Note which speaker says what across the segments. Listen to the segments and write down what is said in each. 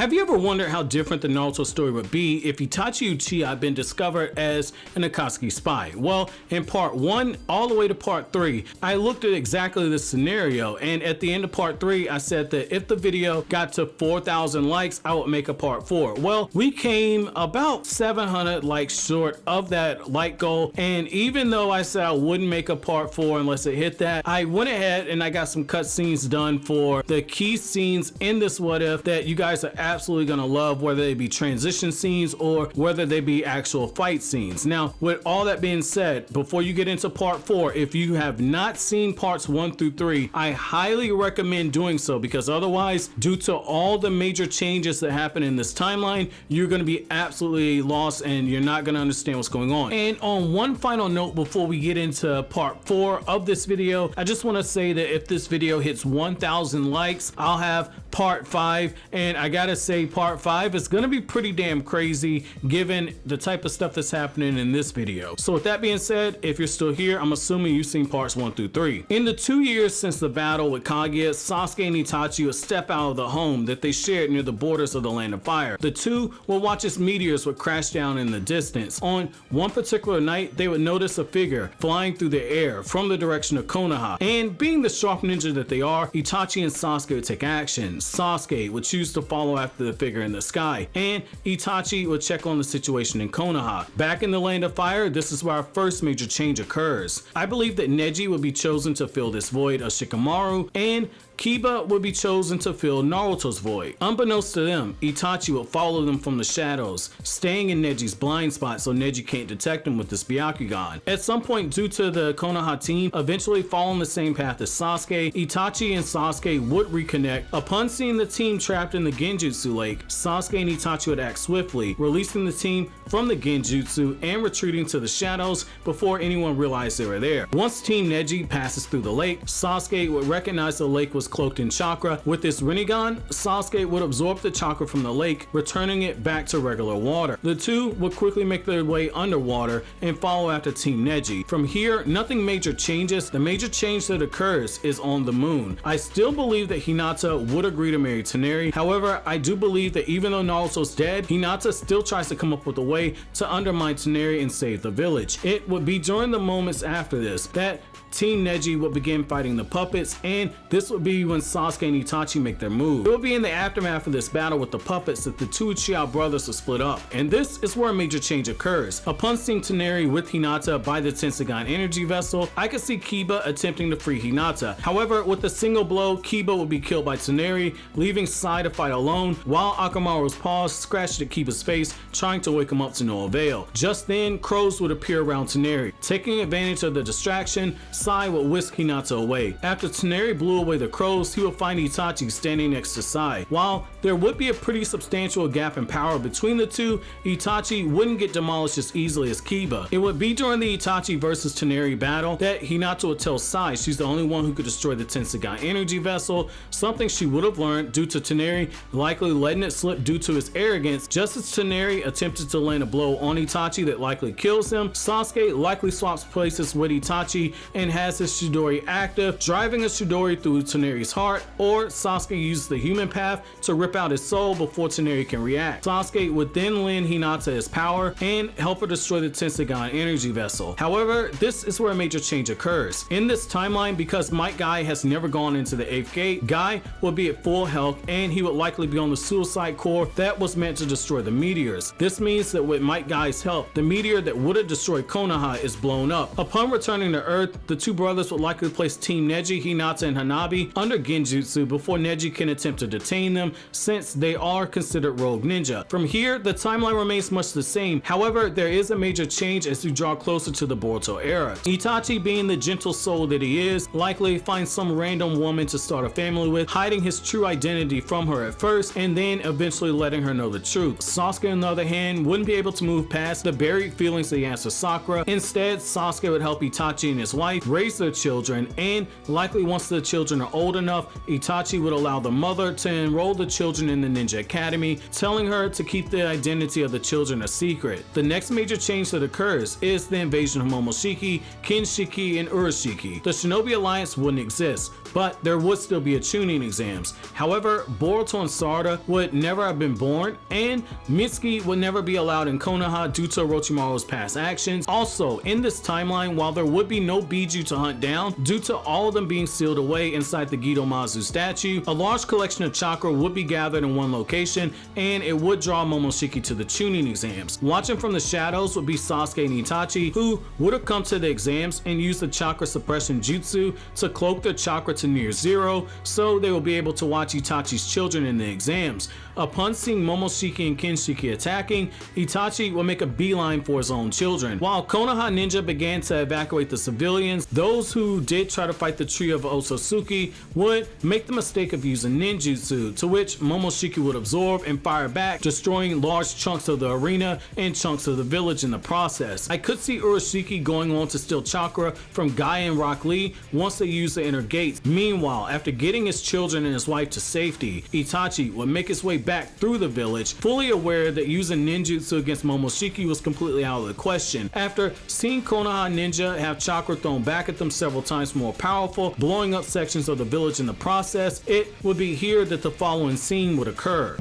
Speaker 1: Have you ever wondered how different the Naruto story would be if Itachi Uchiha had been discovered as an Akatsuki spy? Well, in part 1 all the way to part 3, I looked at exactly this scenario, and at the end of part 3, I said that if the video got to 4,000 likes, I would make a part 4. Well, we came about 700 likes short of that like goal, and even though I said I wouldn't make a part 4 unless it hit that, I went ahead and I got some cut scenes done for the key scenes in this what if that you guys are absolutely gonna love, whether they be transition scenes or whether they be actual fight scenes. Now, with all that being said, before you get into part 4, if you have not seen parts 1 through 3, I highly recommend doing so, because otherwise, due to all the major changes that happen in this timeline, you're gonna be absolutely lost and you're not gonna understand what's going on. And on one final note before we get into part 4 of this video, I just want to say that if this video hits 1,000 likes, I'll have part 5, and I gotta say part 5 is gonna be pretty damn crazy given the type of stuff that's happening in this video. So with that being said, if you're still here, I'm assuming you've seen parts 1 through 3. In the 2 years since the battle with Kaguya, Sasuke and Itachi would step out of the home that they shared near the borders of the Land of Fire. The two would watch as meteors would crash down in the distance. On one particular night, they would notice a figure flying through the air from the direction of Konoha, and being the sharp ninja that they are, Itachi and Sasuke would take action. Sasuke would choose to follow after the figure in the sky, and Itachi would check on the situation in Konoha. Back in the Land of Fire, this is where our first major change occurs. I believe that Neji would be chosen to fill this void of Shikamaru, and Kiba would be chosen to fill Naruto's void. Unbeknownst to them, Itachi would follow them from the shadows, staying in Neji's blind spot so Neji can't detect him with this Byakugan. At some point, due to the Konoha team eventually following the same path as Sasuke, Itachi and Sasuke would reconnect. Upon seeing the team trapped in the Genjutsu Lake, Sasuke and Itachi would act swiftly, releasing the team from the Genjutsu and retreating to the shadows before anyone realized they were there. Once Team Neji passes through the lake, Sasuke would recognize the lake was cloaked in chakra. With this Rinnegan, Sasuke would absorb the chakra from the lake, returning it back to regular water. The two would quickly make their way underwater and follow after Team Neji. From here, nothing major changes. The major change that occurs is on the moon. I still believe that Hinata would agree to marry Toneri. However, I do believe that even though Naruto's dead, Hinata still tries to come up with a way to undermine Toneri and save the village. It would be during the moments after this that Team Neji would begin fighting the puppets, and this would be when Sasuke and Itachi make their move. It would be in the aftermath of this battle with the puppets that the two Uchiha brothers will split up, and this is where a major change occurs. Upon seeing Toneri with Hinata by the Tensagon energy vessel, I could see Kiba attempting to free Hinata. However, with a single blow, Kiba would be killed by Toneri, leaving Sai to fight alone, while Akamaru's paws scratched at Kiba's face, trying to wake him up to no avail. Just then, crows would appear around Toneri. Taking advantage of the distraction, Sai would whisk Hinata away. After Toneri blew away the crows, he would find Itachi standing next to Sai. While there would be a pretty substantial gap in power between the two, Itachi wouldn't get demolished as easily as Kiba. It would be during the Itachi versus Toneri battle that Hinata would tell Sai she's the only one who could destroy the Tensagon energy vessel, something she would have learned due to Toneri likely letting it slip due to his arrogance. Just as Toneri attempted to land a blow on Itachi that likely kills him, Sasuke likely swaps places with Itachi and has his Chidori active, driving a Chidori through Toneri's heart, or Sasuke uses the human path to rip out his soul before Toneri can react. Sasuke would then lend Hinata his power and help her destroy the Tensagon energy vessel. However, this is where a major change occurs. In this timeline, because Might Guy has never gone into the 8th gate, Guy will be at full health and he would likely be on the suicide core that was meant to destroy the meteors. This means that with Might Guy's help, the meteor that would have destroyed Konoha is blown up. Upon returning to Earth, the two brothers would likely place Team Neji, Hinata, and Hanabi under Genjutsu before Neji can attempt to detain them, since they are considered rogue ninja. From here, the timeline remains much the same. However, there is a major change as we draw closer to the Boruto era. Itachi, being the gentle soul that he is, likely finds some random woman to start a family with, hiding his true identity from her at first and then eventually letting her know the truth. Sasuke, on the other hand, wouldn't be able to move past the buried feelings that he has for Sakura. Instead, Sasuke would help Itachi and his wife raise their children, and likely once the children are old old enough, Itachi would allow the mother to enroll the children in the ninja academy, telling her to keep the identity of the children a secret. The next major change that occurs is the invasion of Momoshiki, Kinshiki, and Urashiki. The Shinobi Alliance wouldn't exist, but there would still be a Chunin exams. However, Boruto and Sarada would never have been born, and Mitsuki would never be allowed in Konoha due to Orochimaru's past actions. Also, in this timeline, while there would be no Biju to hunt down, due to all of them being sealed away inside the Gidomazu statue, a large collection of chakra would be gathered in one location, and it would draw Momoshiki to the Chunin exams. Watching from the shadows would be Sasuke and Itachi, who would have come to the exams and used the chakra suppression jutsu to cloak their chakra to near zero, so they will be able to watch Itachi's children in the exams. Upon seeing Momoshiki and Kinshiki attacking, Itachi will make a beeline for his own children. While Konoha ninja began to evacuate the civilians, those who did try to fight the tree of Otsutsuki would make the mistake of using ninjutsu, to which Momoshiki would absorb and fire back, destroying large chunks of the arena and chunks of the village in the process. I could see Urashiki going on to steal chakra from Guy and Rock Lee once they use the inner gates. Meanwhile, after getting his children and his wife to safety, Itachi would make his way back through the village, fully aware that using ninjutsu against Momoshiki was completely out of the question. After seeing Konoha ninja have chakra thrown back at them several times more powerful, blowing up sections of the village in the process, it would be here that the following scene would occur.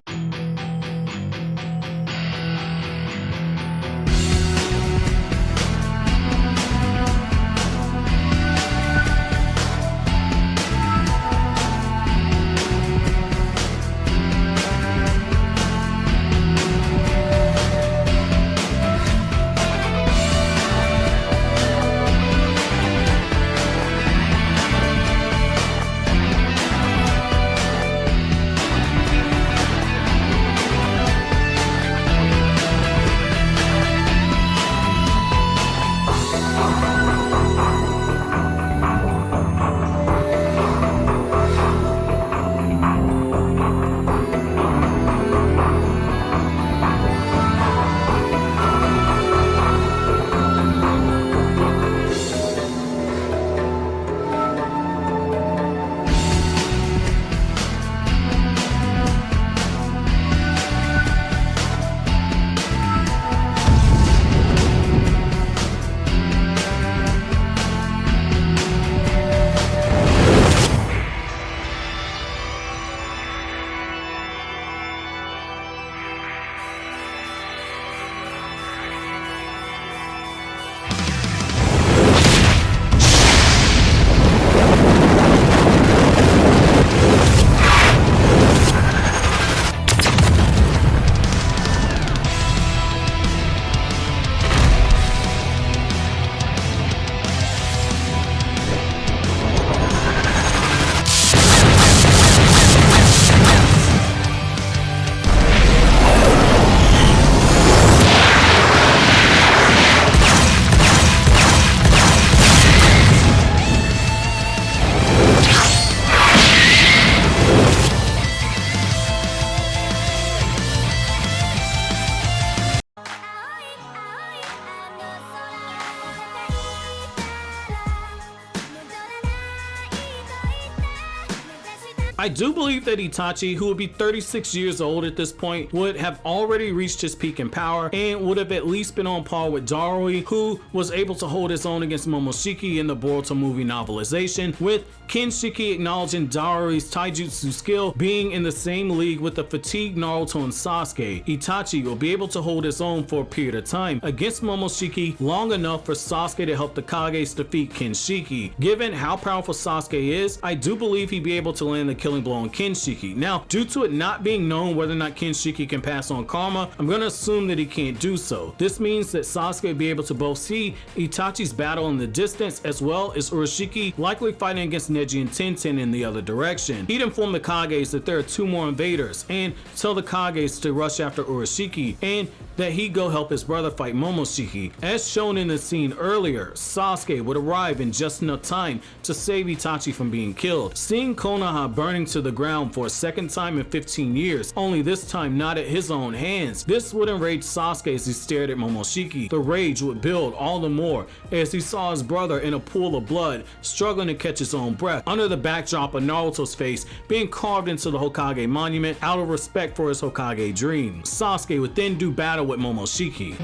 Speaker 1: I do believe that Itachi, who would be 36 years old at this point, would have already reached his peak in power and would have at least been on par with Darui, who was able to hold his own against Momoshiki in the Boruto movie novelization, with Kinshiki acknowledging Darui's taijutsu skill being in the same league with the fatigued Naruto and Sasuke. Itachi will be able to hold his own for a period of time against Momoshiki long enough for Sasuke to help the Kages defeat Kinshiki. Given how powerful Sasuke is, I do believe he'd be able to land the killing blow on Kinshiki. Now, due to it not being known whether or not Kinshiki can pass on karma, I'm going to assume that he can't do so. This means that Sasuke will be able to both see Itachi's battle in the distance as well as Urashiki likely fighting against Neji and Tenten in the other direction. He'd inform the Kages that there are 2 more invaders and tell the Kages to rush after Urashiki and that he'd go help his brother fight Momoshiki. As shown in the scene earlier, Sasuke would arrive in just enough time to save Itachi from being killed. Seeing Konoha burning burning to the ground for a second time in 15 years, only this time not at his own hands. This would enrage Sasuke as he stared at Momoshiki. The rage would build all the more as he saw his brother in a pool of blood, struggling to catch his own breath, under the backdrop of Naruto's face being carved into the Hokage monument out of respect for his Hokage dream. Sasuke would then do battle with Momoshiki.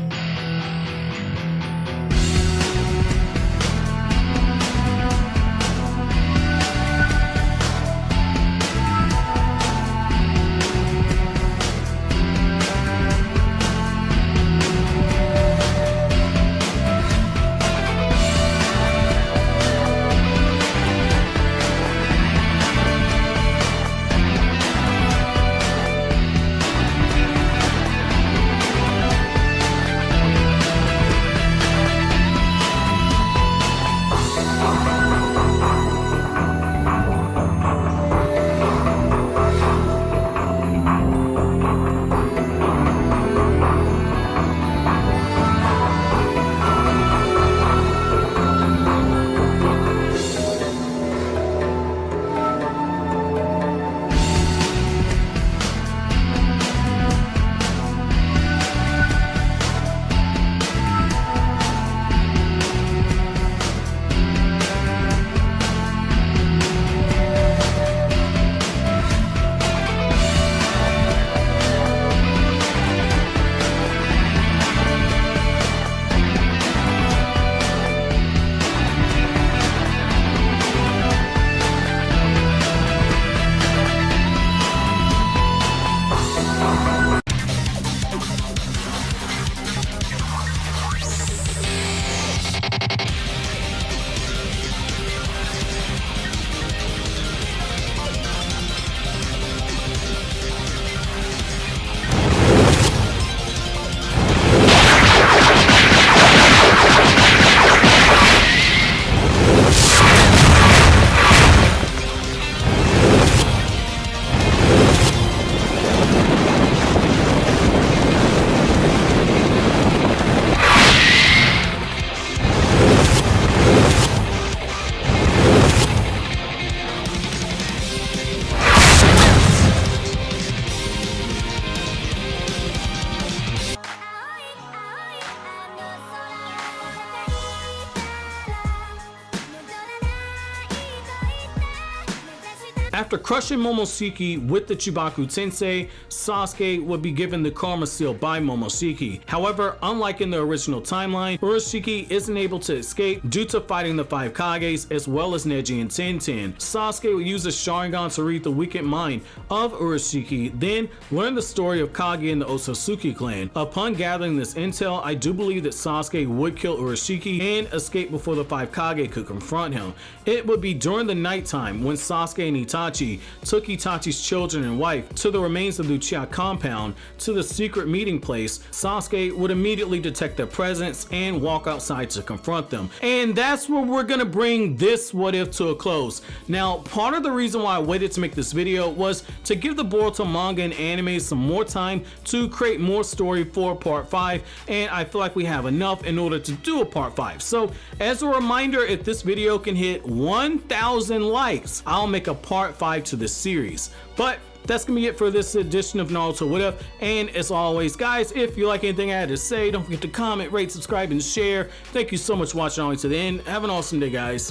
Speaker 1: After crushing Momoshiki with the Chibaku Tensei, Sasuke would be given the Karma Seal by Momoshiki. However, unlike in the original timeline, Urashiki isn't able to escape due to fighting the 5 Kages as well as Neji and Tenten. Sasuke would use a Sharingan to read the weakened mind of Urashiki, then learn the story of Kage and the Otsutsuki clan. Upon gathering this intel, I do believe that Sasuke would kill Urashiki and escape before the 5 Kage could confront him. It would be during the nighttime when Sasuke and Itachi took Itachi's children and wife to the remains of the Uchiha compound to the secret meeting place. Sasuke would immediately detect their presence and walk outside to confront them. And that's where we're gonna bring this what if to a close. Now, part of the reason why I waited to make this video was to give the Boruto manga and anime some more time to create more story for part 5, and I feel like we have enough in order to do a part 5. So as a reminder, if this video can hit 1,000 likes, I'll make a part 5 to this series. But that's gonna be it for this edition of Naruto What If. And as always, guys, if you like anything I had to say, don't forget to comment, rate, subscribe, and share. Thank you so much for watching all the way to the end. Have an awesome day, guys.